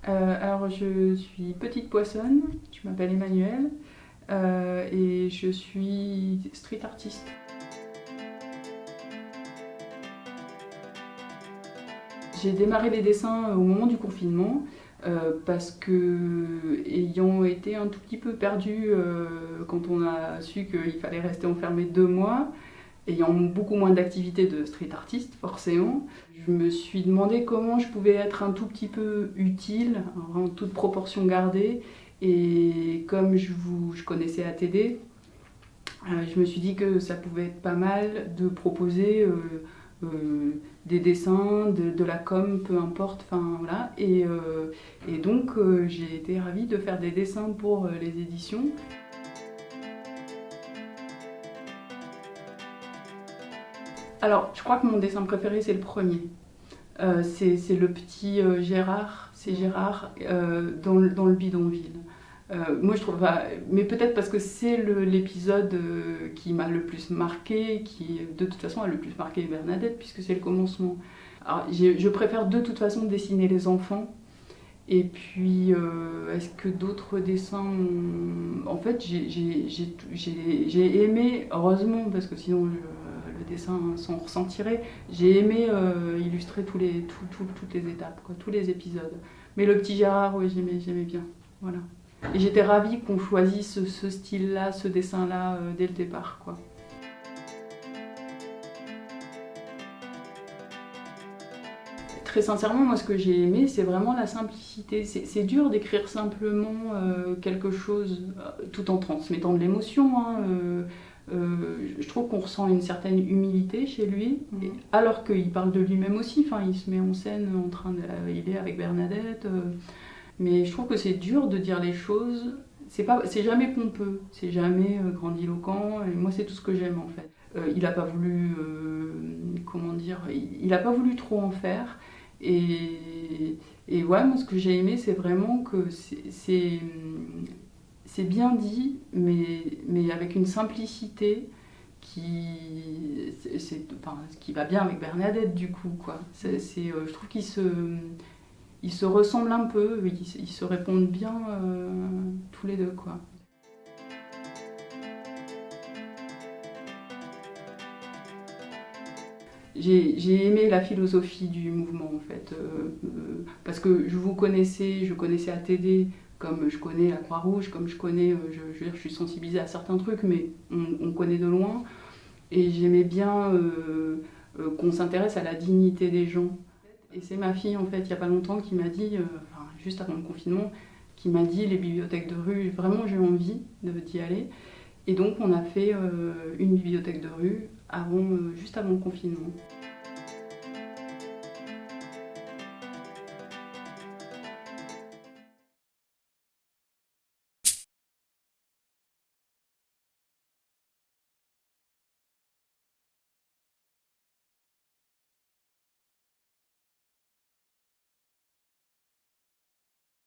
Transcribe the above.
Alors je suis petite poissonne, je m'appelle Emmanuelle et je suis street artiste. J'ai démarré les dessins au moment du confinement parce que, ayant été un tout petit peu perdue quand on a su qu'il fallait rester enfermé 2 mois, ayant beaucoup moins d'activités de street artiste forcément, je me suis demandé comment je pouvais être un tout petit peu utile, en toute proportion gardée, et comme je connaissais ATD, je me suis dit que ça pouvait être pas mal de proposer des dessins, de la com, peu importe, enfin voilà. Et donc j'ai été ravie de faire des dessins pour les éditions. Alors, je crois que mon dessin préféré, c'est le premier. C'est le petit Gérard, c'est Gérard dans le bidonville. Moi je trouve, mais peut-être parce que c'est l'épisode qui m'a le plus marqué, qui de toute façon a le plus marqué Bernadette, puisque c'est le commencement. Alors, je préfère de toute façon dessiner les enfants. Et puis, est-ce que d'autres dessins En fait, j'ai aimé, heureusement, parce que sinon le dessin s'en ressentirait, j'ai aimé illustrer toutes les étapes, quoi, tous les épisodes. Mais le petit Gérard, oui, j'aimais bien. Voilà. Et j'étais ravie qu'on choisisse ce style-là, ce dessin-là, dès le départ, quoi. Très sincèrement, moi, ce que j'ai aimé, c'est vraiment la simplicité. C'est dur d'écrire simplement quelque chose tout en transmettant de l'émotion. Hein. Je trouve qu'on ressent une certaine humilité chez lui, alors qu'il parle de lui-même aussi. Enfin, il se met en scène il est avec Bernadette. Mais je trouve que c'est dur de dire les choses. C'est jamais pompeux, c'est jamais grandiloquent. Et moi, c'est tout ce que j'aime en fait. Il n'a pas voulu, comment dire, il n'a pas voulu trop en faire. Et ouais, moi ce que j'ai aimé, c'est vraiment que c'est bien dit, mais avec une simplicité qui va bien avec Bernadette du coup, quoi. Je trouve ils se ressemblent un peu, ils se répondent bien tous les deux, quoi. J'ai aimé la philosophie du mouvement en fait, parce que je connaissais ATD comme je connais la Croix-Rouge, comme je connais, je veux dire, je suis sensibilisée à certains trucs, mais on connaît de loin. Et j'aimais bien qu'on s'intéresse à la dignité des gens. Et c'est ma fille en fait, il n'y a pas longtemps, qui m'a dit, enfin, juste avant le confinement, qui m'a dit les bibliothèques de rue, vraiment j'ai envie d'y aller. Et donc on a fait une bibliothèque de rue juste avant le confinement.